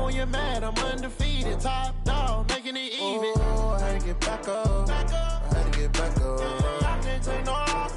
when you're mad, I'm undefeated. Top dog, making it even. Oh, I had to get back up. I had to get back up. I can't take no loss.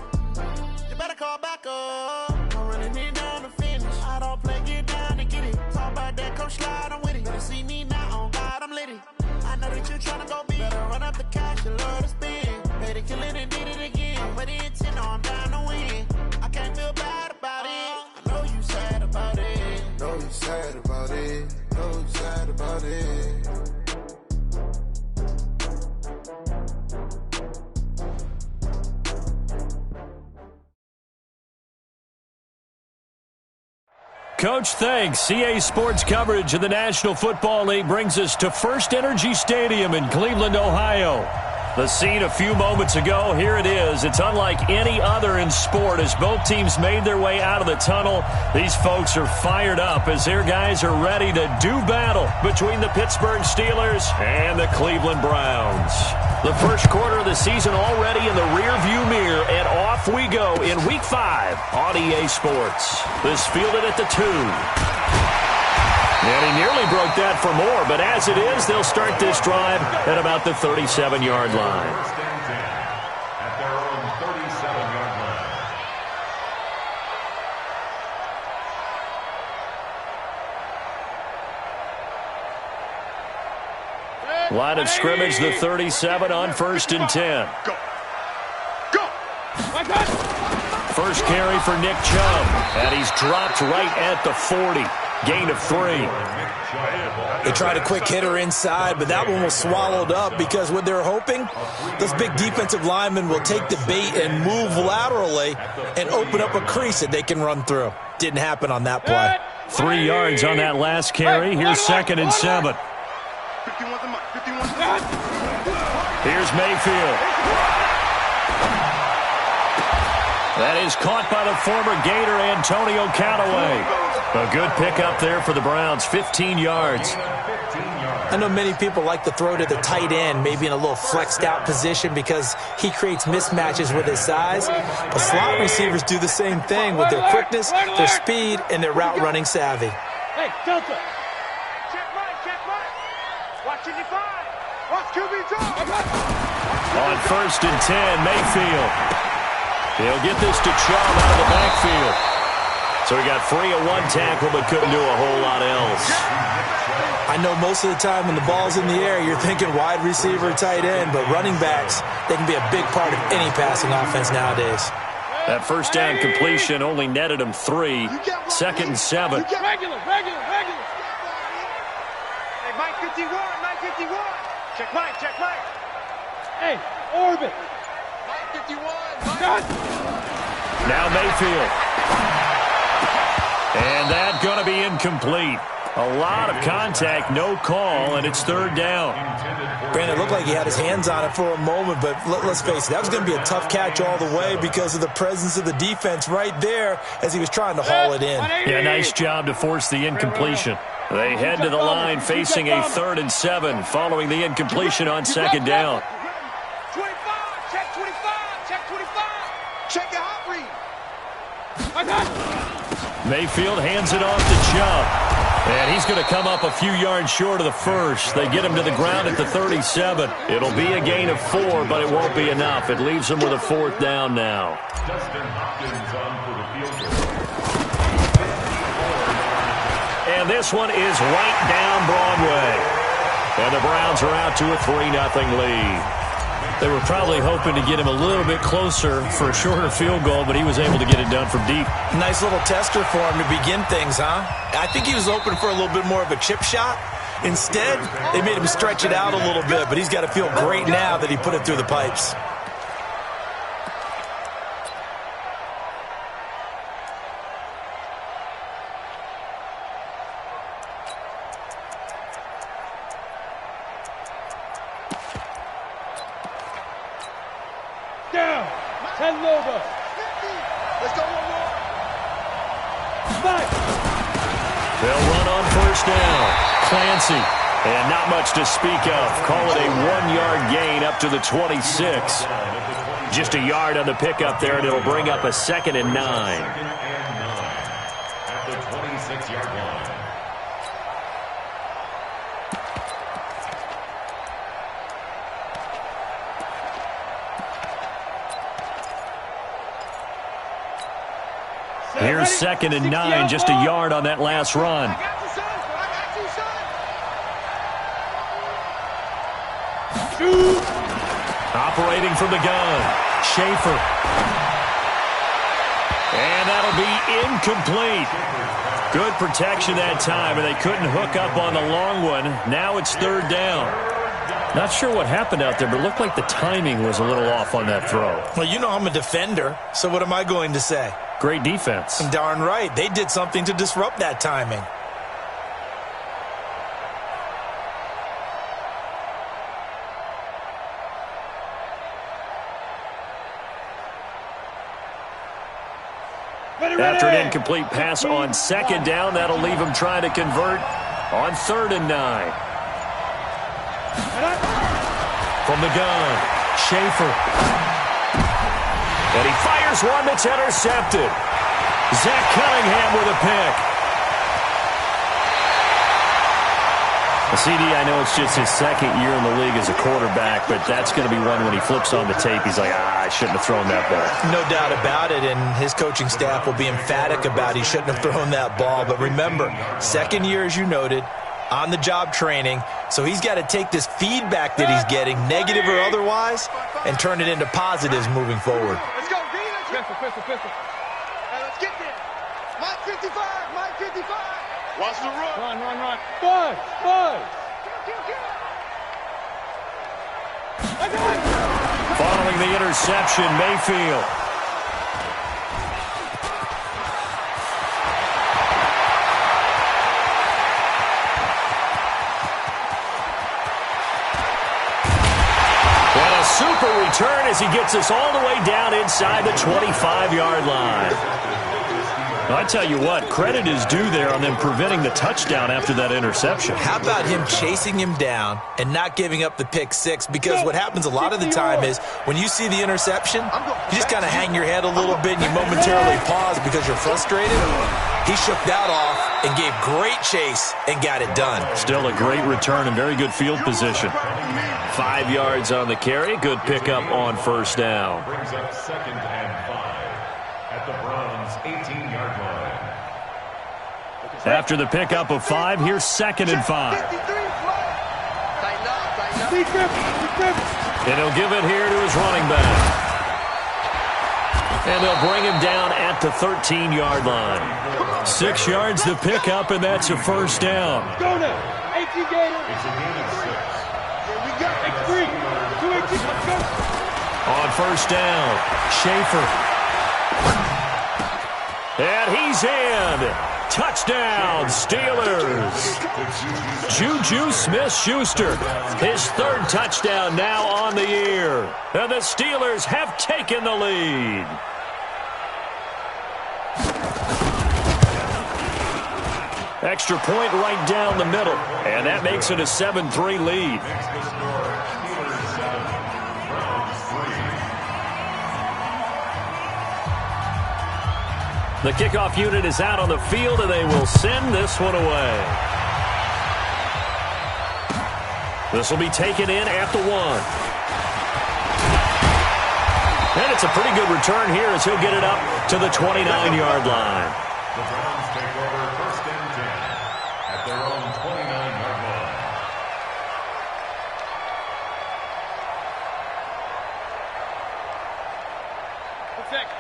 You better call back up. I'm running it down to finish. I don't play, get down to get it. Talk about that, come slide, I'm with it. Better see me now, on God, I'm litty. I know that you're trying to go big. Better run up the cash, you love to spend. Made it, kill it, and did it again. But the intent, no, I'm down to win. I can't feel bad about it. I know you sad about it. Know you sad about it. Know you sad about it. Coach, thanks. CA Sports coverage of the National Football League brings us to First Energy Stadium in Cleveland, Ohio. The scene a few moments ago, here it is. It's unlike any other in sport as both teams made their way out of the tunnel. These folks are fired up as their guys are ready to do battle between the Pittsburgh Steelers and the Cleveland Browns. The first quarter of the season already in the rearview mirror, and off we go in Week 5 on EA Sports. This fielded at the 2. And he nearly broke that for more, but as it is, they'll start this drive at about the 37-yard line. At their own 37-yard line. Line of scrimmage, the 37 on 1st and 10. Go! First carry for Nick Chubb, and he's dropped right at the 40. Gain of 3. They tried a quick hitter inside, but that one was swallowed up because what they're hoping, those big defensive linemen will take the bait and move laterally and open up a crease that they can run through. Didn't happen on that play. 3 yards on that last carry. Here's 2nd and 7. Here's Mayfield. That is caught by the former Gator Antonio Callaway. A good pickup there for the Browns, 15 yards. I know many people like to throw to the tight end, maybe in a little flexed out position because he creates mismatches with his size. But slot receivers do the same thing with their quickness, their speed, and their route running savvy. Hey, Delta. Check right. Watch your divide. Watch QB2. On 1st and 10, Mayfield. He'll get this to Chubb out of the backfield. So he got free of one tackle but couldn't do a whole lot else. I know most of the time when the ball's in the air, you're thinking wide receiver, tight end, but running backs, they can be a big part of any passing offense nowadays. That first down completion only netted him 3. 2nd and 7. Regular. Hey, Mike 51. Check Mike. Hey, orbit. Mike 51. Now Mayfield. And that's going to be incomplete. A lot of contact, no call, and it's 3rd down. Brandon, it looked like he had his hands on it for a moment, but let's face it, that was going to be a tough catch all the way because of the presence of the defense right there as he was trying to haul it in. Yeah, nice job to force the incompletion. They head to the line facing a 3rd and 7 following the incompletion on 2nd down. 25, check 25. Check your hot read. Mayfield hands it off to Chubb. And he's going to come up a few yards short of the first. They get him to the ground at the 37. It'll be a gain of 4, but it won't be enough. It leaves him with a 4th down now. Dustin Hopkins on for the field goal. And this one is right down Broadway. And the Browns are out to a 3-0 lead. They were probably hoping to get him a little bit closer for a shorter field goal, but he was able to get it done from deep. Nice little tester for him to begin things, huh? I think he was hoping for a little bit more of a chip shot. Instead, they made him stretch it out a little bit, but he's got to feel great now that he put it through the pipes. Down. 10 Loba. Let's go one more. Spike. They'll run on 1st down. Clancy. And not much to speak of. Call it a 1-yard gain up to the 26. Just a yard on the pickup there, and it'll bring up a 2nd and 9. At the 26-yard line. Here's 2nd and 9, just a yard on that last run. Operating from the gun, Schaefer. And that'll be incomplete. Good protection that time, and they couldn't hook up on the long one. Now it's 3rd down. Not sure what happened out there, but it looked like the timing was a little off on that throw. Well, you know I'm a defender, so what am I going to say? Great defense. Darn right. They did something to disrupt that timing. After an incomplete pass on 2nd down, that'll leave him trying to convert on 3rd and 9. From the gun, Schaefer. And he fires one that's intercepted. Zach Cunningham with a pick. CD, I know it's just his 2nd year in the league as a quarterback, but that's going to be one when he flips on the tape. He's like, I shouldn't have thrown that ball. No doubt about it, and his coaching staff will be emphatic about he shouldn't have thrown that ball. But remember, 2nd year, as you noted, on-the-job training, so he's got to take this feedback that he's getting, negative or otherwise, and turn it into positives moving forward. Let's go, D. Pistol. Hey, let's get there. Mike 55. Watch the run. Run. Buzz. Following the interception, Mayfield. What a super return as he gets us all the way down inside the 25-yard line. I tell you what, credit is due there on them preventing the touchdown after that interception. How about him chasing him down and not giving up the pick six? Because what happens a lot of the time is when you see the interception, you just kind of hang your head a little bit and you momentarily pause because you're frustrated. He shook that off and gave great chase and got it done. Still a great return and very good field position. 5 yards on the carry. Good pickup on 1st down. Brings up 2nd and 5 at the Browns' 18-yard line. After the pickup of 5, here's 2nd and 5. And he'll give it here to his running back. And they'll bring him down at the 13-yard line. 6 yards to pick up, and that's a 1st down. Go now. 18 Gators. It's a gain of 6. We got 3. 2 18. Let's go. On 1st down, Schaefer. And he's in. Touchdown, Steelers. Juju Smith-Schuster, his 3rd touchdown now on the year. And the Steelers have taken the lead. Extra point right down the middle. And that makes it a 7-3 lead. The kickoff unit is out on the field, and they will send this one away. This will be taken in at the 1. And it's a pretty good return here as he'll get it up to the 29-yard line. The Browns take over 1st and 10 at their own 29-yard line.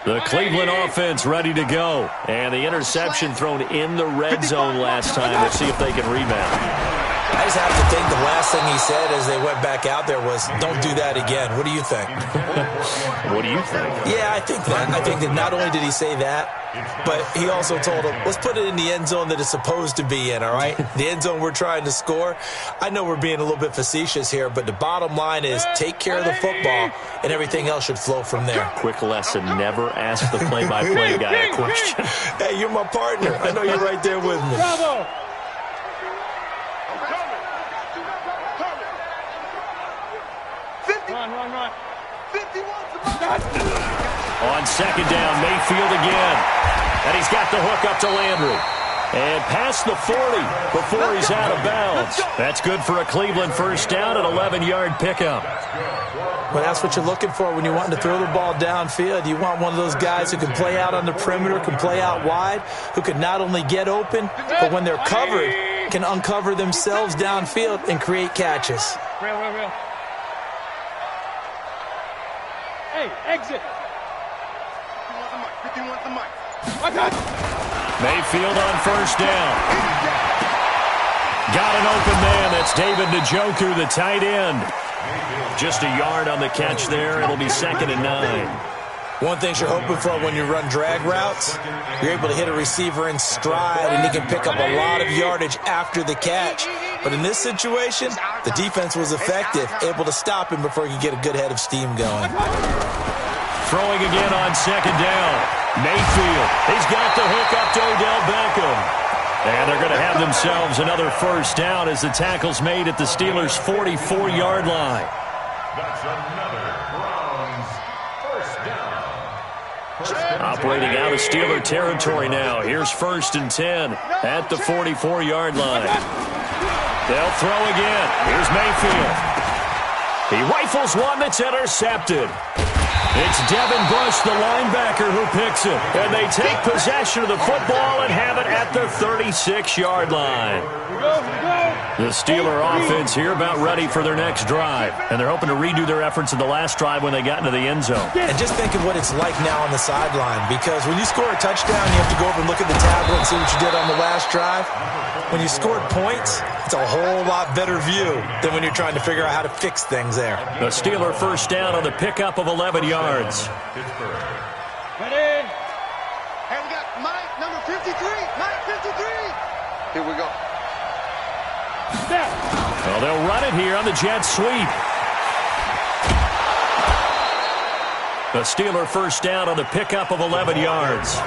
The Cleveland offense ready to go. And the interception thrown in the red zone last time. Let's see if they can rebound. I just have to think the last thing he said as they went back out there was, don't do that again. What do you think? What do you think? Yeah, I think that. I think that not only did he say that, but he also told him, let's put it in the end zone that it's supposed to be in, all right? The end zone we're trying to score. I know we're being a little bit facetious here, but the bottom line is take care of the football, and everything else should flow from there. Quick lesson, never ask the play-by-play guy a question. Hey, you're my partner. I know you're right there with me. Bravo. Run. 51. On 2nd down, Mayfield again. And he's got the hook up to Landry. And past the 40 before he's out of bounds. That's good for a Cleveland first down, an 11-yard pickup. Well, that's what you're looking for when you're wanting to throw the ball downfield. You want one of those guys who can play out on the perimeter, can play out wide, who can not only get open, but when they're covered, can uncover themselves downfield and create catches. Real. Hey, exit. 51 the mic. I got you. Mayfield on first down. Got an open man. That's David Njoku, the tight end. Just a yard on the catch there. It'll be 2nd and 9. One thing you're hoping for when you run drag routes, you're able to hit a receiver in stride, and he can pick up a lot of yardage after the catch. But in this situation, the defense was effective, able to stop him before he could get a good head of steam going. Throwing again on 2nd down. Mayfield. He's got the hook up to Odell Beckham. And they're going to have themselves another first down as the tackle's made at the Steelers' 44-yard line. That's another Browns first down. Operating out of Steeler territory now. Here's 1st and 10 at the 44-yard line. They'll throw again. Here's Mayfield. He rifles one that's intercepted. It's Devin Bush, the linebacker, who picks it. And they take possession of the football and have it at the 36-yard line. The Steeler offense here about ready for their next drive. And they're hoping to redo their efforts in the last drive when they got into the end zone. And just think of what it's like now on the sideline. Because when you score a touchdown, you have to go over and look at the tablet and see what you did on the last drive. When you scored points, it's a whole lot better view than when you're trying to figure out how to fix things there. The Steeler first down on the pickup of 11 yards. Ready? And we got Mike, number 53. Mike, 53. Here we go. Step. Well, they'll run it here on the jet sweep. The Steeler first down on the pickup of 11 yards.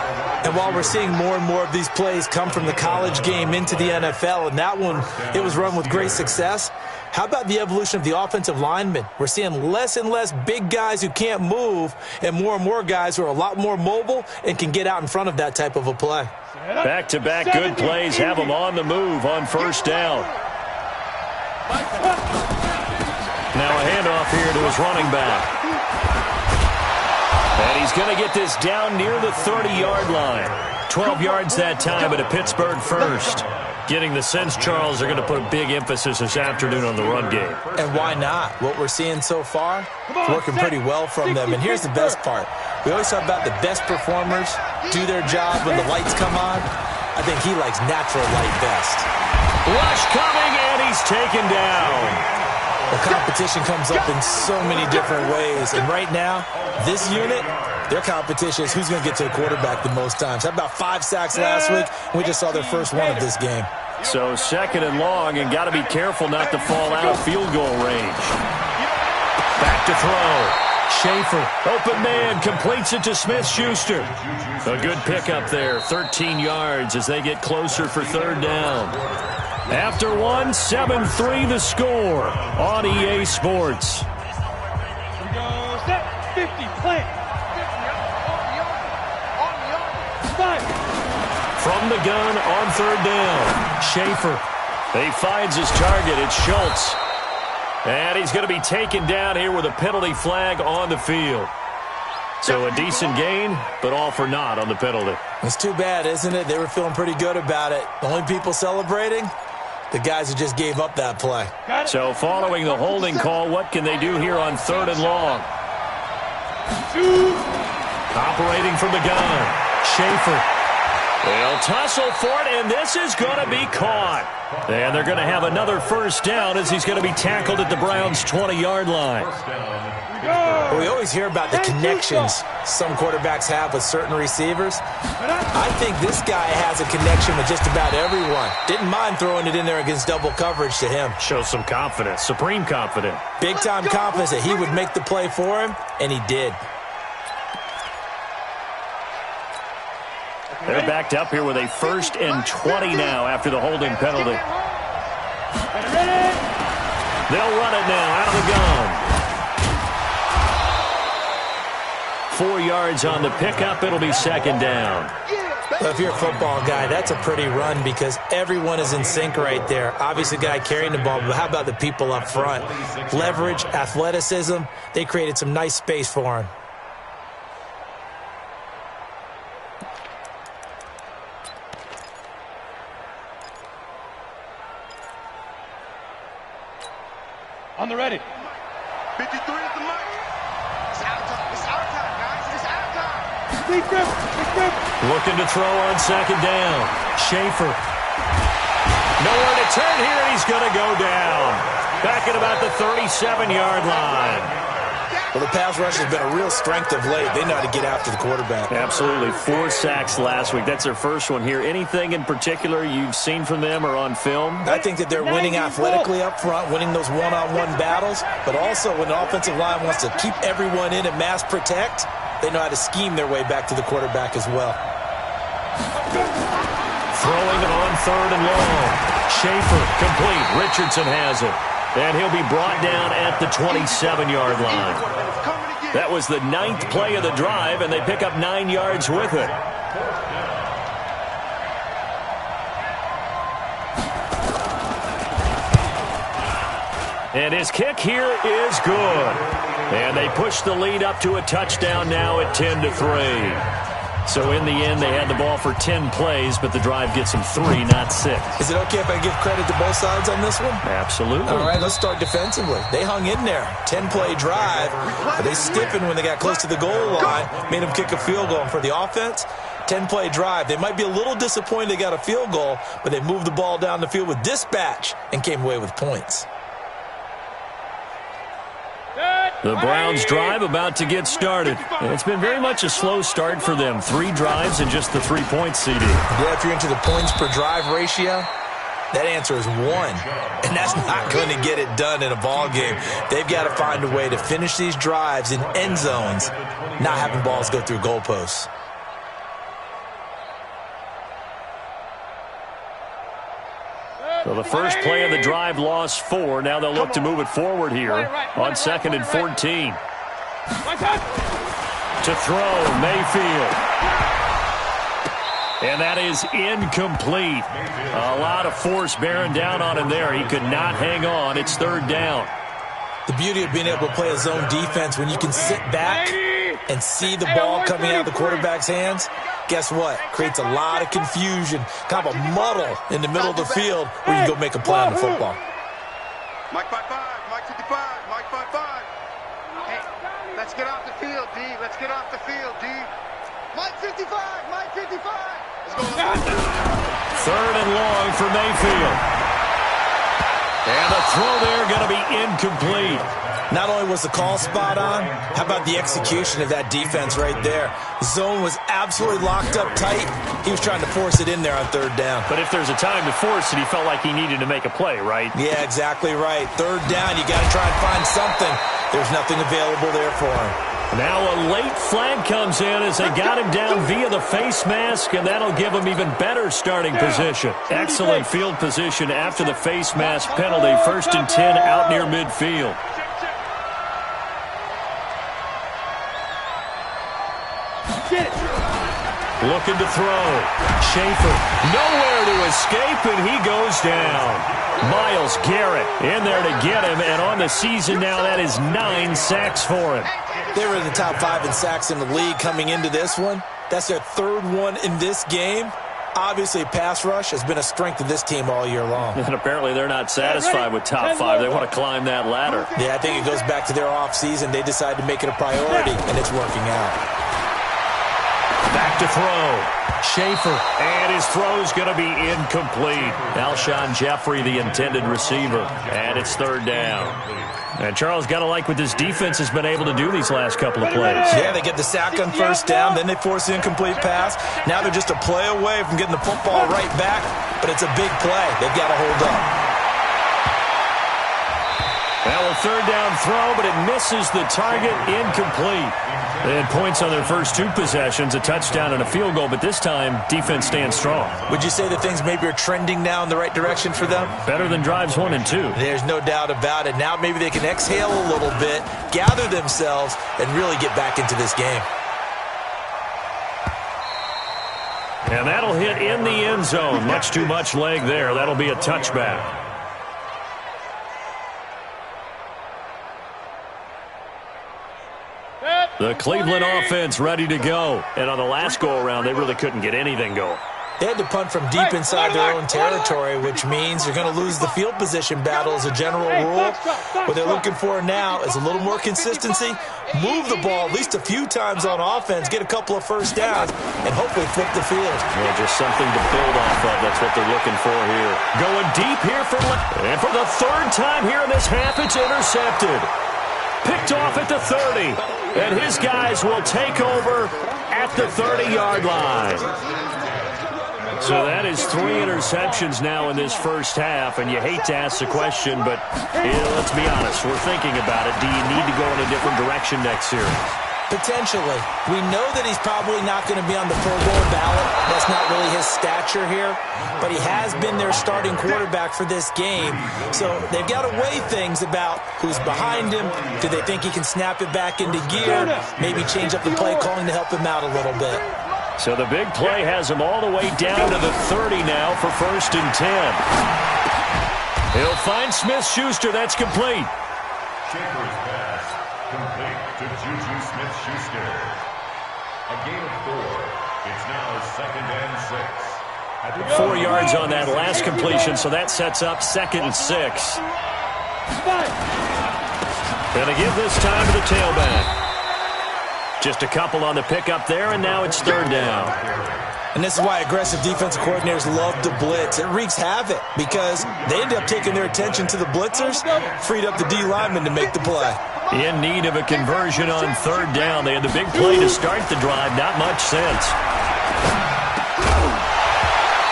And while we're seeing more and more of these plays come from the college game into the NFL, and that one, it was run with great success, how about the evolution of the offensive linemen? We're seeing less and less big guys who can't move and more guys who are a lot more mobile and can get out in front of that type of a play. Back-to-back good plays have them on the move on first down. Now a handoff here to his running back. And he's going to get this down near the 30-yard line. 12 yards that time at a Pittsburgh first. Getting the sense, Charles, they're going to put a big emphasis this afternoon on the run game. And why not? What we're seeing so far, it's working pretty well from them. And here's the best part. We always talk about the best performers do their job when the lights come on. I think he likes natural light best. Rush coming, and he's taken down. The competition comes up in so many different ways. And right now, this unit, their competition is who's going to get to the quarterback the most times. How about 5 sacks last week? We just saw their first one of this game. So 2nd and long, and got to be careful not to fall out of field goal range. Back to throw. Schaefer, open man, completes it to Smith-Schuster. A good pickup there, 13 yards as they get closer for 3rd down. After one, 7-3 the score on EA Sports. Here we go. Step 50, play. From the gun on 3rd down, Schaefer. He finds his target. It's Schultz. And he's going to be taken down here with a penalty flag on the field. So a decent gain, but all for naught on the penalty. It's too bad, isn't it? They were feeling pretty good about it. The only people celebrating, the guys who just gave up that play. So following the holding call, what can they do here on 3rd and long? Operating from the gun, Schaefer. They'll tussle for it, and this is going to be caught. And they're going to have another first down as he's going to be tackled at the Browns' 20-yard line. Well, we always hear about the connections some quarterbacks have with certain receivers. I think this guy has a connection with just about everyone. Didn't mind throwing it in there against double coverage to him. Shows some confidence, supreme confidence. Big-time confidence that he would make the play for him, and he did. They're backed up here with a 1st and 20 now after the holding penalty. They'll run it now out of the gun. 4 yards on the pickup. It'll be 2nd down. Well, if you're a football guy, that's a pretty run because everyone is in sync right there. Obviously, the guy carrying the ball, but how about the people up front? Leverage, athleticism, they created some nice space for him. On the ready. 53 is the mic. It's our time. It's our time, guys. It's our time. Big grip. Big grip. Looking to throw on second down. Schaefer. Nowhere to turn here, and he's going to go down. Back at about the 37-yard line. Well, the pass rush has been a real strength of late. They know how to get after the quarterback. Absolutely. 4 sacks last week. That's their first one here. Anything in particular you've seen from them or on film? I think that they're winning athletically up front, winning those one-on-one battles, but also when the offensive line wants to keep everyone in and mass protect, they know how to scheme their way back to the quarterback as well. Throwing it on third and long. Schaefer complete. Richardson has it. And he'll be brought down at the 27-yard line. That was the 9th play of the drive, and they pick up 9 yards with it. And his kick here is good. And they push the lead up to a touchdown now at 10-3. So in the end, they had the ball for 10 plays, but the drive gets them 3, not 6. Is it okay if I give credit to both sides on this one? Absolutely. All right, let's start defensively. They hung in there. 10-play drive, but they stiffened when they got close to the goal line, made them kick a field goal. And for the offense, 10-play drive. They might be a little disappointed they got a field goal, but they moved the ball down the field with dispatch and came away with points. The Browns drive about to get started. It's been very much a slow start for them. 3 drives and just the 3-point CD. Yeah, if you're into the points per drive ratio, that answer is 1. And that's not going to get it done in a ball game. They've got to find a way to finish these drives in end zones, not having balls go through goalposts. So the first play of the drive lost 4. Now they'll look to move it forward here on 2nd and 14. To throw, Mayfield. And that is incomplete. A lot of force bearing down on him there. He could not hang on. It's 3rd down. The beauty of being able to play a zone defense when you can sit back and see the ball coming out of the quarterback's hands, guess what? Creates a lot of confusion, kind of a muddle in the middle of the field where you go make a play on the football. Mike 5-5, Mike 55, Mike 5-5. Hey, let's get off the field, D. Let's get off the field, D. Mike 55, Mike 55. Let's go. 3rd and long for Mayfield. And the throw there going to be incomplete. Not only was the call spot on, how about the execution of that defense right there? The zone was absolutely locked up tight. He was trying to force it in there on 3rd down. But if there's a time to force it, he felt like he needed to make a play, right? Yeah, exactly right. 3rd down, you got to try and find something. There's nothing available there for him. Now a late flag comes in as they got him down via the face mask, and that'll give him even better starting position. Excellent field position after the face mask penalty. 1st and 10 out near midfield. Looking to throw. Schaefer nowhere to escape, and he goes down. Myles Garrett in there to get him, and on the season now, that is 9 sacks for him. They were in the top 5 in sacks in the league coming into this one. That's their 3rd one in this game. Obviously, pass rush has been a strength of this team all year long. And apparently they're not satisfied with top 5. They want to climb that ladder. Yeah, I think it goes back to their offseason. They decided to make it a priority, and it's working out. Back to throw. Schaefer, and his throw's going to be incomplete. Alshon Jeffrey, the intended receiver, and it's 3rd down. And Charles, got to like what this defense has been able to do these last couple of plays. Yeah, they get the sack on 1st down, then they force the incomplete pass. Now they're just a play away from getting the football right back, but it's a big play. They've got to hold up. Well, a 3rd down throw, but it misses the target, incomplete. They had points on their first 2 possessions, a touchdown and a field goal, but this time, defense stands strong. Would you say that things maybe are trending now in the right direction for them? Better than drives 1 and 2. There's no doubt about it. Now maybe they can exhale a little bit, gather themselves, and really get back into this game. And that'll hit in the end zone. Much too much leg there. That'll be a touchback. The Cleveland offense ready to go. And on the last go-around, they really couldn't get anything going. They had to punt from deep inside their own territory, which means you're going to lose the field position battle as a general rule. What they're looking for now is a little more consistency, move the ball at least a few times on offense, get a couple of first downs, and hopefully flip the field. Yeah, just something to build off of. That's what they're looking for here. Going deep here and for the third time here in this half, it's intercepted. Picked off at the 30, and his guys will take over at the 30-yard line. So that is 3 interceptions now in this first half, and you hate to ask the question, but let's be honest, we're thinking about it. Do you need to go in a different direction next series? Potentially. We know that he's probably not going to be on the Pro Bowl ballot. That's not really his stature here, but he has been their starting quarterback for this game. So they've got to weigh things about who's behind him. Do they think he can snap it back into gear? Maybe change up the play calling to help him out a little bit. So the big play has him all the way down to the 30 now for 1st and 10. He'll find Smith-Schuster. That's complete. Chambers pass complete to Juju Smith-Schuster. A gain of 4. It's now 2nd and 6. 4 yards on that last completion, so that sets up 2nd and 6. Gonna give this time to the tailback. Just a couple on the pickup there, and now it's 3rd down. And this is why aggressive defensive coordinators love to blitz. It wreaks havoc because they end up taking their attention to the blitzers, freed up the D lineman to make the play. In need of a conversion on 3rd down. They had the big play to start the drive. Not much sense.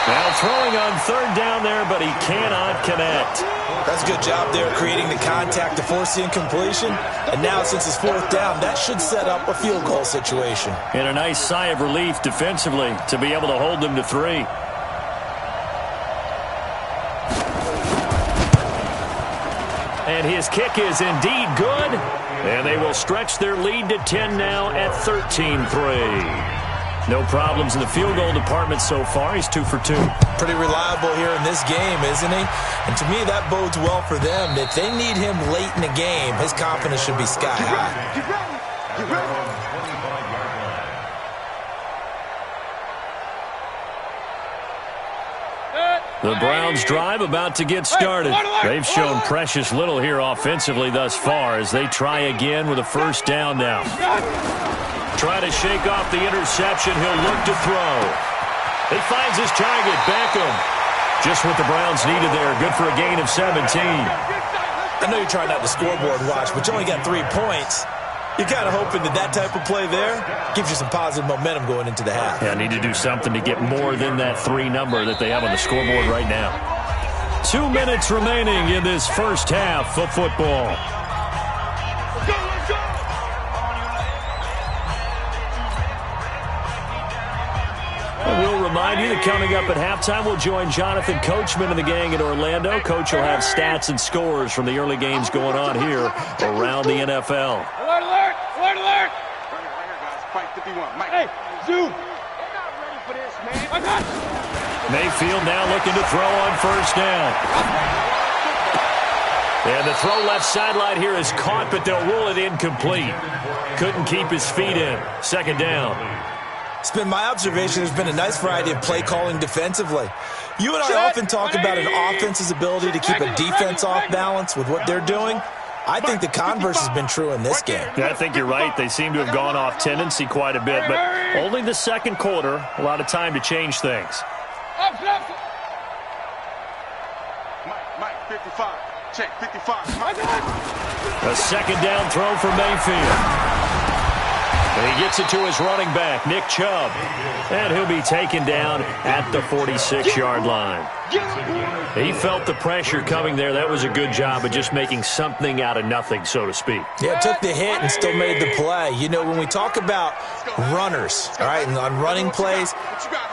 Now throwing on 3rd down there, but he cannot connect. That's a good job there creating the contact to force the incompletion. And now since it's 4th down, that should set up a field goal situation. And a nice sigh of relief defensively to be able to hold them to 3. And his kick is indeed good. And they will stretch their lead to 10 now at 13-3. No problems in the field goal department so far. He's 2 for 2. Pretty reliable here in this game, isn't he? And to me, that bodes well for them. If they need him late in the game, his confidence should be sky high. You ready? The Browns' drive about to get started. They've shown precious little here offensively thus far as they try again with a 1st down now. Try to shake off the interception. He'll look to throw. He finds his target, Beckham. Just what the Browns needed there. Good for a gain of 17. I know you're trying not to scoreboard watch, but you only got 3 points. You're kind of hoping that type of play there gives you some positive momentum going into the half. Yeah, need to do something to get more than that 3 number that they have on the scoreboard right now. 2 minutes remaining in this first half of football. We'll remind you that coming up at halftime, we'll join Jonathan Coachman and the gang in Orlando. Coach will have stats and scores from the early games going on here around the NFL. Alert, alert! Alert, alert! Right here, guys. Fight 51. Mike. Hey, zoom! They're not ready for this, man. I got you. Mayfield now looking to throw on 1st down. And the throw left sideline here is caught, but they'll rule it incomplete. Couldn't keep his feet in. 2nd down. It's been my observation there's been a nice variety of play calling defensively. You and I often talk about an offense's ability to keep a defense off balance with what they're doing. I think the converse has been true in this game. Yeah, I think you're right. They seem to have gone off tendency quite a bit, but only the 2nd quarter, a lot of time to change things. Mike, 55. Check, 55. A 2nd down throw for Mayfield. And he gets it to his running back, Nick Chubb. And he'll be taken down at the 46-yard line. He felt the pressure coming there. That was a good job of just making something out of nothing, so to speak. Yeah, took the hit and still made the play. You know, when we talk about runners, all right, and on running plays,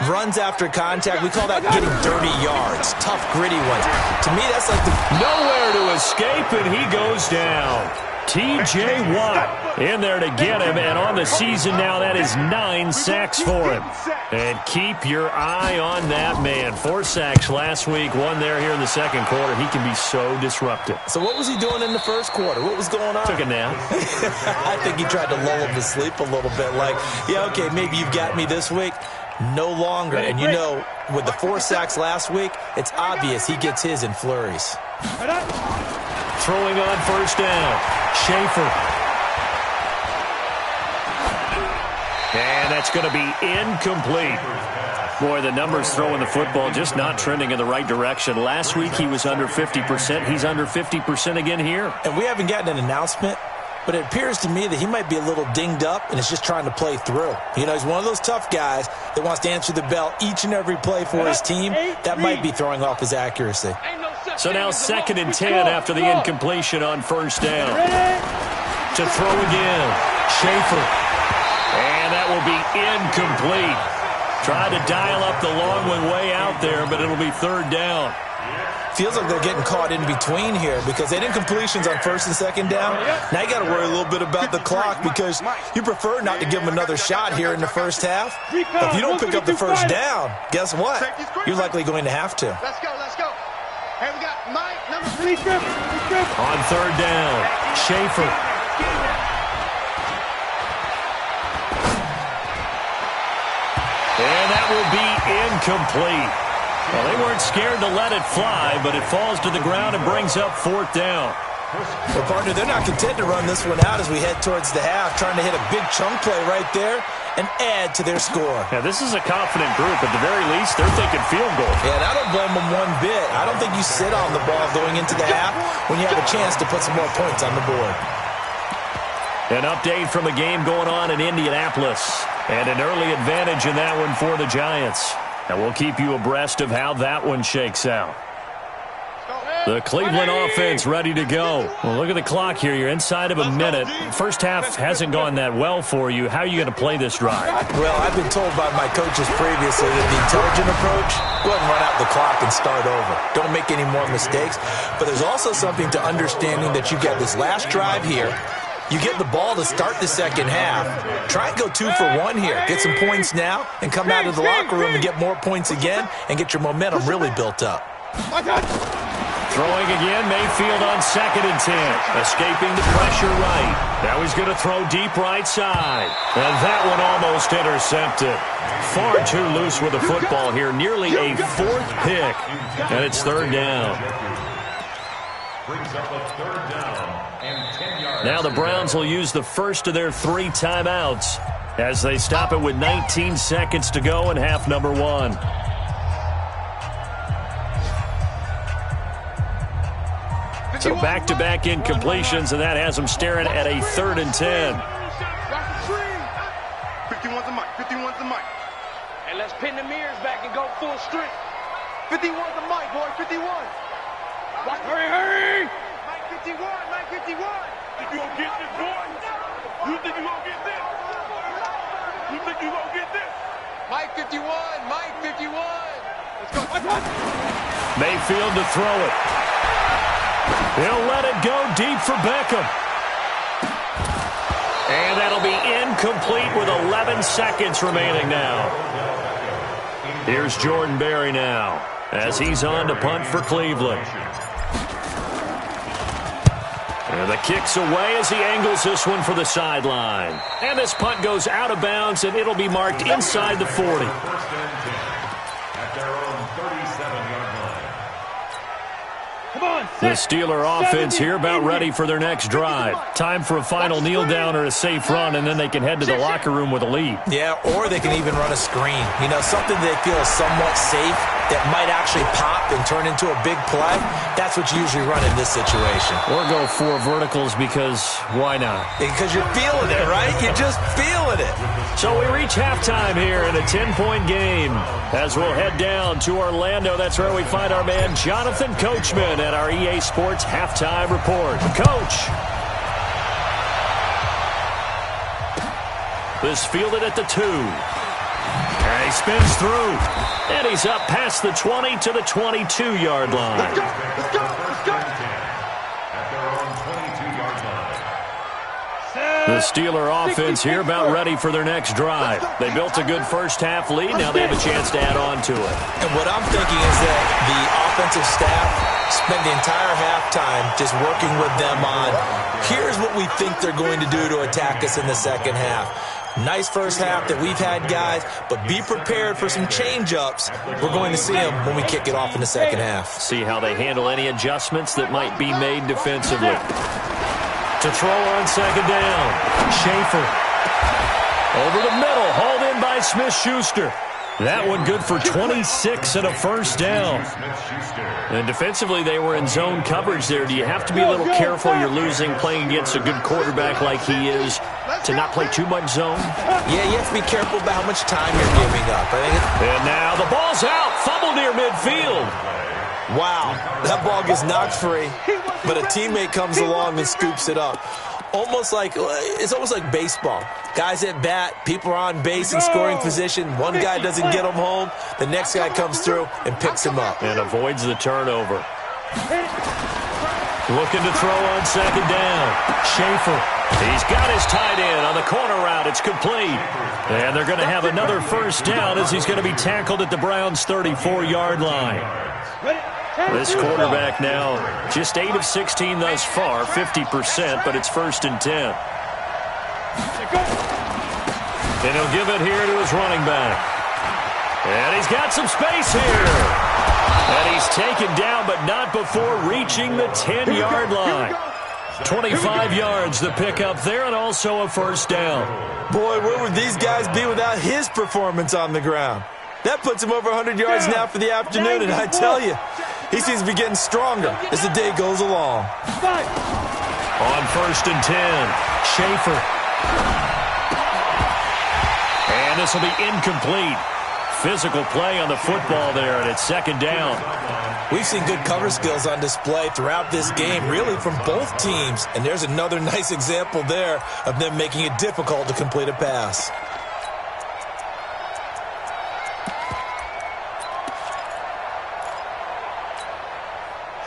runs after contact, we call that getting dirty yards, tough, gritty ones. To me, that's like the... Nowhere to escape, and he goes down. T.J. Watt in there to get him, and on the season now, that is 9 sacks for him. And keep your eye on that man. 4 sacks last week, 1 there here in the second quarter. He can be so disruptive. So what was he doing in the first quarter? What was going on? Took a nap. I think he tried to lull him to sleep a little bit. Like, yeah, okay, maybe you've got me this week. No longer. And you know, with the 4 sacks last week, it's obvious he gets his in flurries. Throwing on first down. Schaefer. And that's going to be incomplete. Boy, the numbers throwing the football just not trending in the right direction. Last week he was under 50%. He's under 50% again here. And we haven't gotten an announcement, but it appears to me that he might be a little dinged up and is just trying to play through. You know, he's one of those tough guys that wants to answer the bell each and every play for his team. That might be throwing off his accuracy. So now 2nd and 10 after the incompletion on first down. To throw again. Schaefer. And that will be incomplete. Tried to dial up the long one way out there, but it'll be 3rd down. Feels like they're getting caught in between here because they did incompletions on 1st and 2nd down. Now you got to worry a little bit about the clock because you prefer not to give them another shot here in the first half. If you don't pick up the first down, guess what? You're likely going to have to. Let's go, let's go. Here we got Mike, number 3. On 3rd down, Schaefer. And that will be incomplete. Well, they weren't scared to let it fly, but it falls to the ground and brings up 4th down. Well, partner, they're not content to run this one out as we head towards the half, trying to hit a big chunk play right there and add to their score. Yeah, this is a confident group. At the very least, they're thinking field goal. Yeah, and I don't blame them one bit. I don't think you sit on the ball going into the half when you have a chance to put some more points on the board. An update from a game going on in Indianapolis. And an early advantage in that one for the Giants. And we'll keep you abreast of how that one shakes out. The Cleveland offense ready to go. Well, look at the clock here. You're inside of a minute. First half hasn't gone that well for you. How are you going to play this drive? Well, I've been told by my coaches previously that the intelligent approach, go ahead and run out the clock and start over. Don't make any more mistakes. But there's also something to understanding that you've got this last drive here. You get the ball to start the second half. Try and go 2 for 1 here. Get some points now and come out of the locker room and get more points again and get your momentum really built up. Throwing again, Mayfield on 2nd and 10. Escaping the pressure right. Now he's going to throw deep right side. And that one almost intercepted. Far too loose with the football here. Nearly a 4th pick. And it's 3rd down. Brings up a 3rd down and 10 yards. Now the Browns will use the first of their 3 timeouts as they stop it with 19 seconds to go in half number 1. So back-to-back incompletions, and that has them staring at a 3rd and 10. 51's the mic, 51's the mic. And let's pin the mirrors back and go full strength. 51's the mic, boy, 51. Watch, hurry! Mike 51, Mike 51. Think you gonna get this, boy? You think you gonna get this? You think you gonna get this? Mike 51, Mike 51. Let's go. Mayfield to throw it. He'll let it go deep for Beckham. And that'll be incomplete with 11 seconds remaining now. Here's Jordan Berry now as he's on to punt for Cleveland. And the kick's away as he angles this one for the sideline. And this punt goes out of bounds, and it'll be marked inside the 40. The Steeler offense here about ready for their next drive. Time for a final kneel down or a safe run, and then they can head to the locker room with a lead. Yeah, or they can even run a screen. You know, something they feel is somewhat safe that might actually pop and turn into a big play. That's what you usually run in this situation. Or go 4 verticals because why not? Because you're feeling it, right? You're just feeling it. So we reach halftime here in a 10-point game. As we'll head down to Orlando, that's where we find our man Jonathan Coachman at our EA Sports Halftime Report. Coach. This fielded at the 2. And he spins through. And he's up past the 20 to the 22-yard line. Let's go, let's go, let's go. At their own 22-yard line. The Steeler offense here about ready for their next drive. They built a good first-half lead. Now they have a chance to add on to it. And what I'm thinking is that the offensive staff spent the entire halftime just working with them on, here's what we think they're going to do to attack us in the second half. Nice first half that we've had, guys, but be prepared for some change-ups. We're going to see them when we kick it off in the second half. See how they handle any adjustments that might be made defensively. To throw on second down, Schaefer. Over the middle, hauled in by Smith-Schuster. That one good for 26 and a first down. And defensively, they were in zone coverage there. Do you have to be a little careful? You're losing, playing against a good quarterback like he is, to not play too much zone? Yeah, you have to be careful about how much time you're giving up. And now the ball's out. Fumble near midfield. Wow, that ball gets knocked free, but a teammate comes along and scoops it up. It's almost like baseball. Guys at bat, people are on base in scoring position. One guy doesn't get him home. The next guy comes through and picks him up. And avoids the turnover. Looking to throw on second down. Schaefer. He's got his tight end on the corner route. It's complete. And they're going to have another first down as he's going to be tackled at the Browns' 34-yard line. This quarterback now just 8 of 16 thus far, 50%, but it's 1st and 10. And he'll give it here to his running back. And he's got some space here. And he's taken down, but not before reaching the 10-yard line. 25 yards the pickup there, and also a first down. Boy, where would these guys be without his performance on the ground? That puts him over 100 yards now for the afternoon, and I tell you, he seems to be getting stronger as the day goes along. On 1st and 10, Schaefer. And this will be incomplete. Physical play on the football there, and it's 2nd down. We've seen good cover skills on display throughout this game, really from both teams. And there's another nice example there of them making it difficult to complete a pass.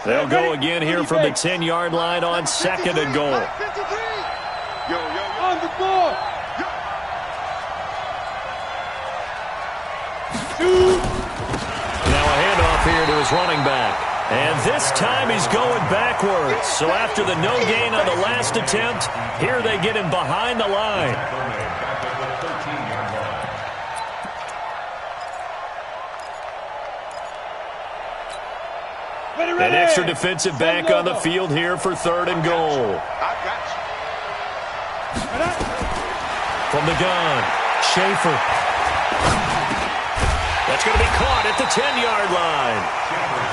They'll go again here from the 10-yard line on 2nd and goal. On the ball. Now a handoff here to his running back. And this time he's going backwards. So after the no gain on the last attempt, here they get him behind the line. An extra defensive back on the field here for 3rd and goal. From the gun, Schaefer. That's going to be caught at the 10-yard line.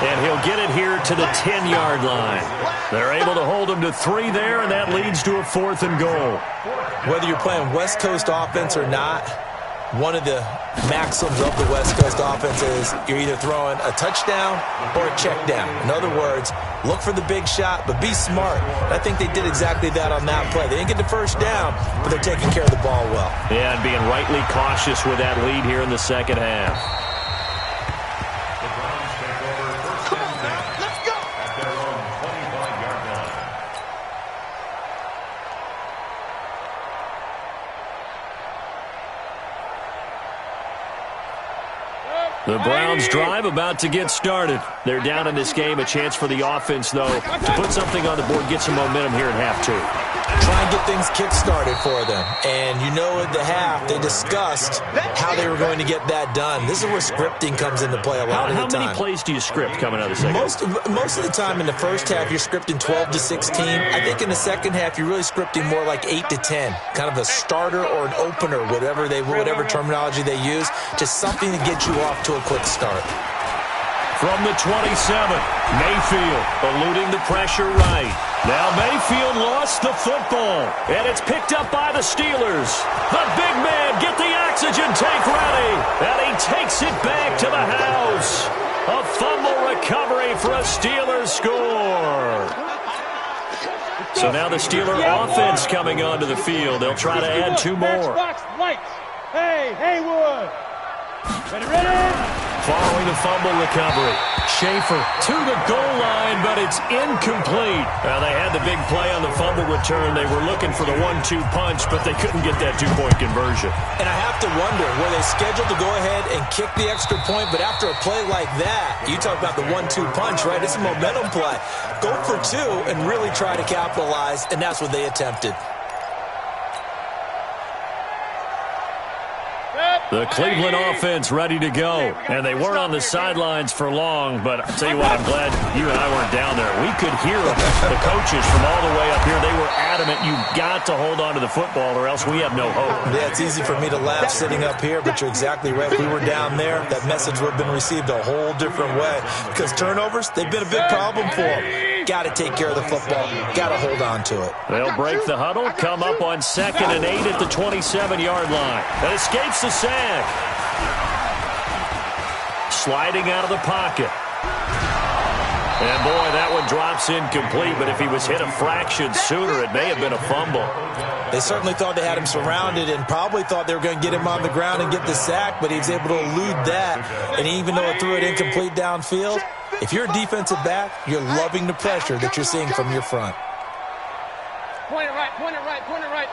And he'll get it here to the 10-yard line. They're able to hold him to 3 there, and that leads to a 4th and goal. Whether you're playing West Coast offense or not, one of the maxims of the West Coast offense is you're either throwing a touchdown or a check down. In other words, look for the big shot, but be smart. And I think they did exactly that on that play. They didn't get the first down, but they're taking care of the ball well. Yeah, and being rightly cautious with that lead here in the second half. The Browns drive about to get started. They're down in this game. A chance for the offense, though, to put something on the board, get some momentum here at half 2. Try and get things kick-started for them. And you know at the half, they discussed how they were going to get that done. This is where scripting comes into play a lot of the time. How many plays do you script coming out of the second half? Most of the time in the first half, you're scripting 12 to 16. I think in the second half, you're really scripting more like 8 to 10. Kind of a starter or an opener, whatever terminology they use. Just something to get you off to a quick start. From the 27, Mayfield eluding the pressure right. Now Mayfield lost the football, and it's picked up by the Steelers. The big man, get the oxygen tank ready, and he takes it back to the house. A fumble recovery for a Steelers score. So now the Steeler offense coming onto the field. They'll try to add 2 more. Hey, Haywood. Ready? Following the fumble recovery, Schaefer to the goal line but it's incomplete. Well, they had the big play on the fumble return. They were looking for the 1-2 punch, but they couldn't get that two-point conversion. And I have to wonder, were they scheduled to go ahead and kick the extra point, but after a play like that, you talk about the 1-2 punch, right? It's a momentum play. Go for two and really try to capitalize, and that's what they attempted. The Cleveland offense ready to go. And they weren't on the sidelines for long, but I'll tell you what, I'm glad you and I weren't down there. We could hear the coaches from all the way up here. They were adamant, you've got to hold on to the football or else we have no hope. Yeah, it's easy for me to laugh sitting up here, but you're exactly right. If we were down there, that message would have been received a whole different way. Because turnovers, they've been a big problem for them. Got to take care of the football. Got to hold on to it. They'll break the huddle, come up on 2nd and 8 at the 27-yard line. That escapes the sack. Sliding out of the pocket. And boy, that one drops incomplete, but if he was hit a fraction sooner, it may have been a fumble. They certainly thought they had him surrounded and probably thought they were going to get him on the ground and get the sack, but he was able to elude that. And even though it threw it incomplete downfield, if you're a defensive back, you're loving the pressure that you're seeing from your front. Point it right, point it right, point it right.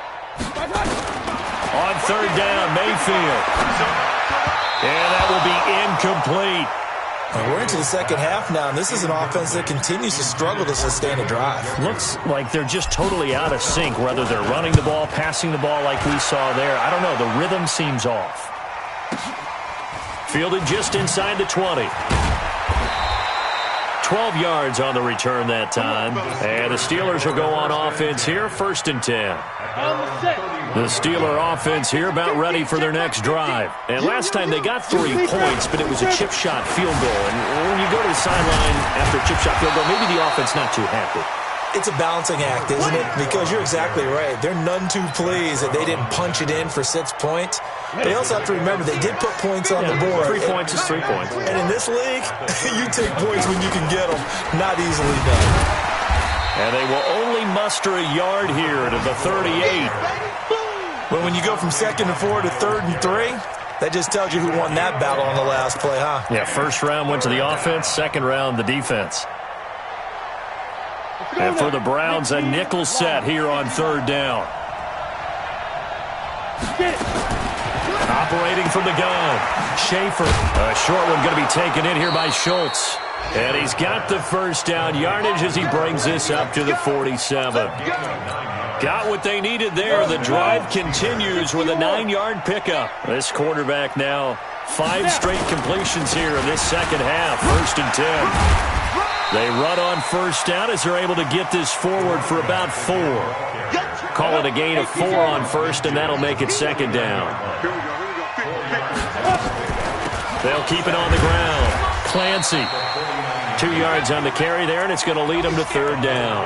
On 3rd down, Mayfield. And that will be incomplete. And we're into the second half now, and this is an offense that continues to struggle to sustain a drive. Looks like they're just totally out of sync, whether they're running the ball, passing the ball like we saw there. I don't know. The rhythm seems off. Fielded just inside the 20. 12 yards on the return that time. And the Steelers will go on offense here, 1st and 10. The Steeler offense here about ready for their next drive. And last time they got 3 points, but it was a chip shot field goal. And when you go to the sideline after a chip shot field goal, maybe the offense not too happy. It's a balancing act, isn't it? Because you're exactly right. They're none too pleased that they didn't punch it in for 6 points. They also have to remember they did put points on the board. 3 points is 3 points. And in this league, you take points when you can get them. Not easily done. And they will only muster a yard here to the 38. But when you go from 2nd and 4 to 3rd and 3, that just tells you who won that battle on the last play, huh? Yeah, 1st round went to the offense, 2nd round the defense. And for the Browns, a nickel set here on 3rd down. Operating from the gun, Schaefer. A short one going to be taken in here by Schultz. And he's got the 1st down yardage as he brings this up to the 47. Got what they needed there. The drive continues with a 9-yard pickup. This quarterback now 5 straight completions here in this second half. 1st and 10. They run on 1st down as they're able to get this forward for about 4. Call it a gain of 4 on 1st, and that'll make it 2nd down. They'll keep it on the ground. Clancy. 2 yards on the carry there, and it's going to lead them to 3rd down.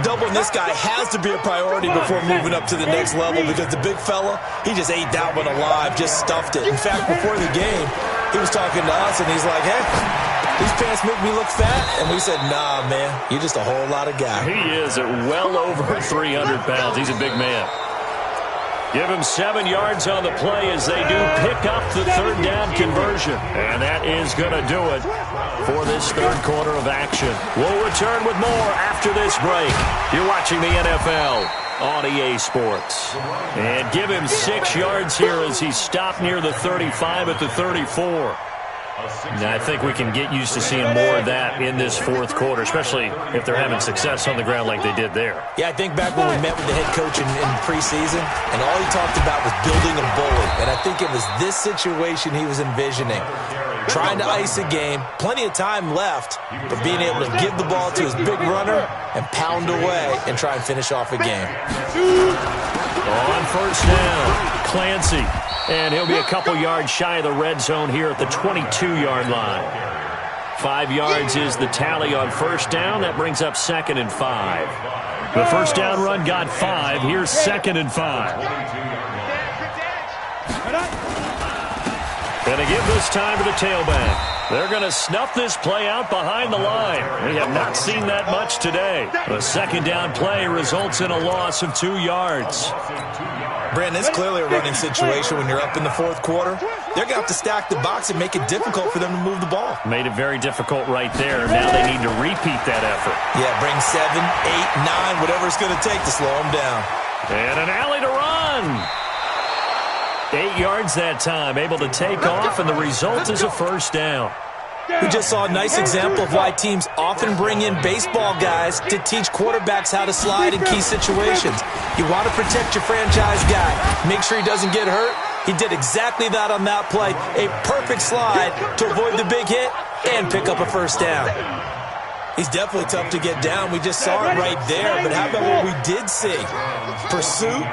Doubling this guy has to be a priority before moving up to the next level because the big fella, he just ate that one alive, just stuffed it. In fact, before the game, he was talking to us, and he's like, hey, these pants make me look fat. And we said, nah, man, you're just a whole lot of guy. He is at well over 300 pounds. He's a big man. Give him 7 yards on the play as they do pick up the 3rd down conversion. And that is going to do it for this 3rd quarter of action. We'll return with more after this break. You're watching the NFL on EA Sports. And give him 6 yards here as he stopped near the 35 at the 34. And I think we can get used to seeing more of that in this 4th quarter, especially if they're having success on the ground like they did there. Yeah, I think back when we met with the head coach in preseason, and all he talked about was building a bully. And I think it was this situation he was envisioning. Trying to ice a game, plenty of time left, but being able to give the ball to his big runner and pound away and try and finish off a game. On 1st down, Clancy. And he'll be a couple yards shy of the red zone here at the 22-yard line. 5 yards is the tally on 1st down. That brings up 2nd and 5. The 1st down run got 5. Here's 2nd and 5. And to give this time to the tailback. They're going to snuff this play out behind the line. We have not seen that much today. The 2nd down play results in a loss of 2 yards. Brandon, it's clearly a running situation when you're up in the fourth quarter. They're going to have to stack the box and make it difficult for them to move the ball. Made it very difficult right there. Now they need to repeat that effort. Yeah, bring 7, 8, 9, whatever it's going to take to slow them down. And an alley to run. 8 yards that time, able to take off, and the result is a first down. We just saw a nice example of why teams often bring in baseball guys to teach quarterbacks how to slide in key situations. You want to protect your franchise guy. Make sure he doesn't get hurt. He did exactly that on that play. A perfect slide to avoid the big hit and pick up a first down. He's definitely tough to get down. We just saw it right there. But how about what we did see? Pursuit,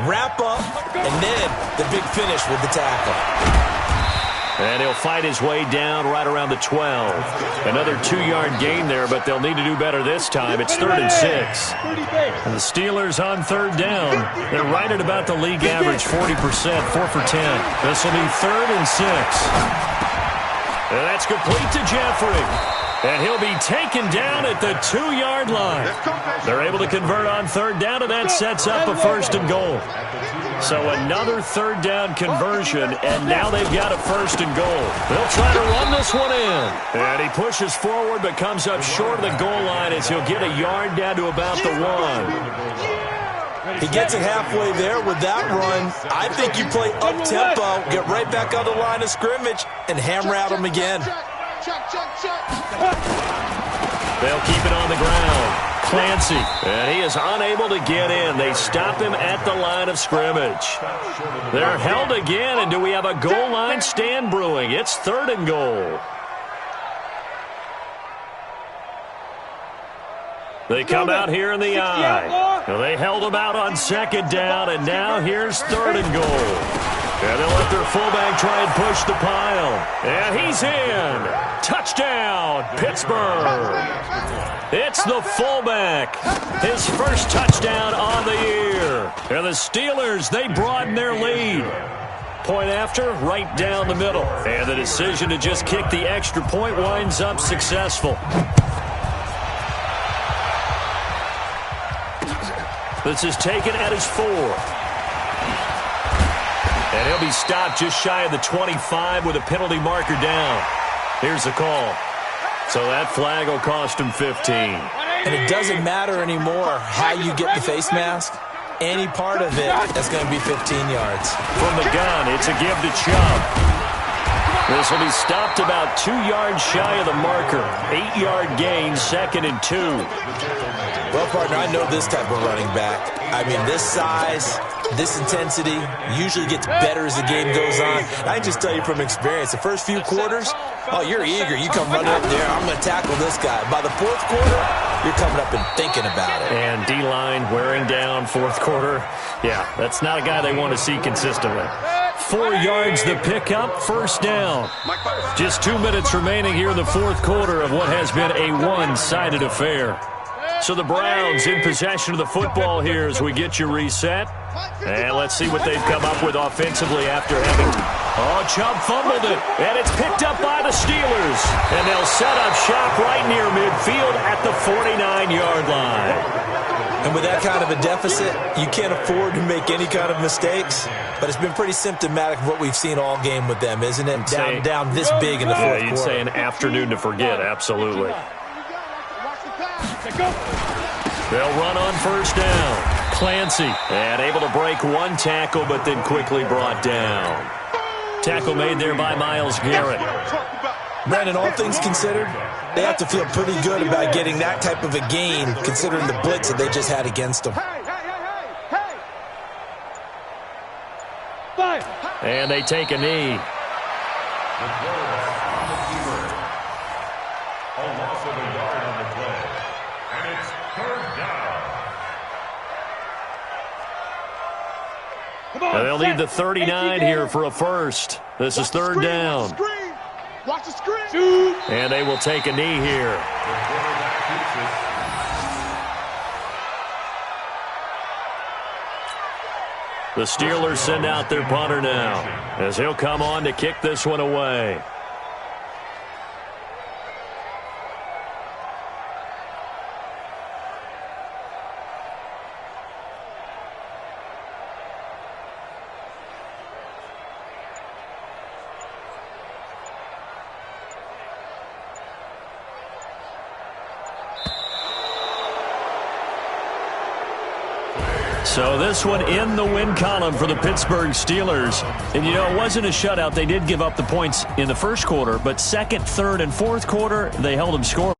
wrap up, and then the big finish with the tackle. And he'll fight his way down right around the 12. Another 2-yard gain there, but they'll need to do better this time. It's 3rd and 6. And the Steelers on 3rd down. They're right at about the league average, 40%, 4 for 10. This will be 3rd and 6. And that's complete to Jeffrey. And he'll be taken down at the 2-yard line. They're able to convert on 3rd down, and that sets up a 1st and goal. So another 3rd down conversion, and now they've got a 1st and goal. They'll try to run this one in. And he pushes forward but comes up short of the goal line as he'll get a yard down to about the 1. He gets it halfway there with that run. I think you play up-tempo, get right back on the line of scrimmage, and hammer at him again. They'll keep it on the ground. Clancy, and he is unable to get in. They stop him at the line of scrimmage. They're held again, and do we have a goal line stand brewing? It's 3rd and goal. They come out here in the eye. Well, they held him out on 2nd down, and now here's 3rd and goal. And they'll let their fullback try and push the pile. And he's in. Touchdown, Pittsburgh. It's the fullback. His first touchdown on the year. And the Steelers, they broaden their lead. Point after, right down the middle. And the decision to just kick the extra point winds up successful. This is taken at his 4. And he'll be stopped just shy of the 25 with a penalty marker down. Here's the call. So that flag will cost him 15. And it doesn't matter anymore how you get the face mask. Any part of it, that's going to be 15 yards. From the gun, it's a give to Chubb. This will be stopped about 2 yards shy of the marker. 8-yard gain, 2nd and 2. Well, partner, I know this type of running back. I mean, this size, this intensity usually gets better as the game goes on. I can just tell you from experience, the first few quarters, oh, you're eager. You come running up there, I'm going to tackle this guy. By the 4th quarter, you're coming up and thinking about it. And D-line wearing down 4th quarter. Yeah, that's not a guy they want to see consistently. 4 yards the pickup, 1st down. Just 2 minutes remaining here in the 4th quarter of what has been a one-sided affair. So the Browns in possession of the football here as we get you reset. And let's see what they've come up with offensively after having... Oh, Chubb fumbled it, and it's picked up by the Steelers. And they'll set up shop right near midfield at the 49-yard line. And with that kind of a deficit, you can't afford to make any kind of mistakes. But it's been pretty symptomatic of what we've seen all game with them, isn't it? Down this big in the 4th quarter. Yeah, you'd say an afternoon to forget, absolutely. They'll run on 1st down. Clancy, and able to break one tackle, but then quickly brought down. Tackle made there by Myles Garrett. Brandon, all things considered, they have to feel pretty good about getting that type of a gain, considering the blitz that they just had against them. And they take a knee. A loss of a yard on the play. And it's 3rd down. And they'll need the 39 here for a first. This is 3rd down. Watch the screen. And they will take a knee here. The Steelers send out their punter now as he'll come on to kick this one away. So this one in the win column for the Pittsburgh Steelers. And, you know, it wasn't a shutout. They did give up the points in the first quarter, but second, third, and fourth quarter, they held them scoreless.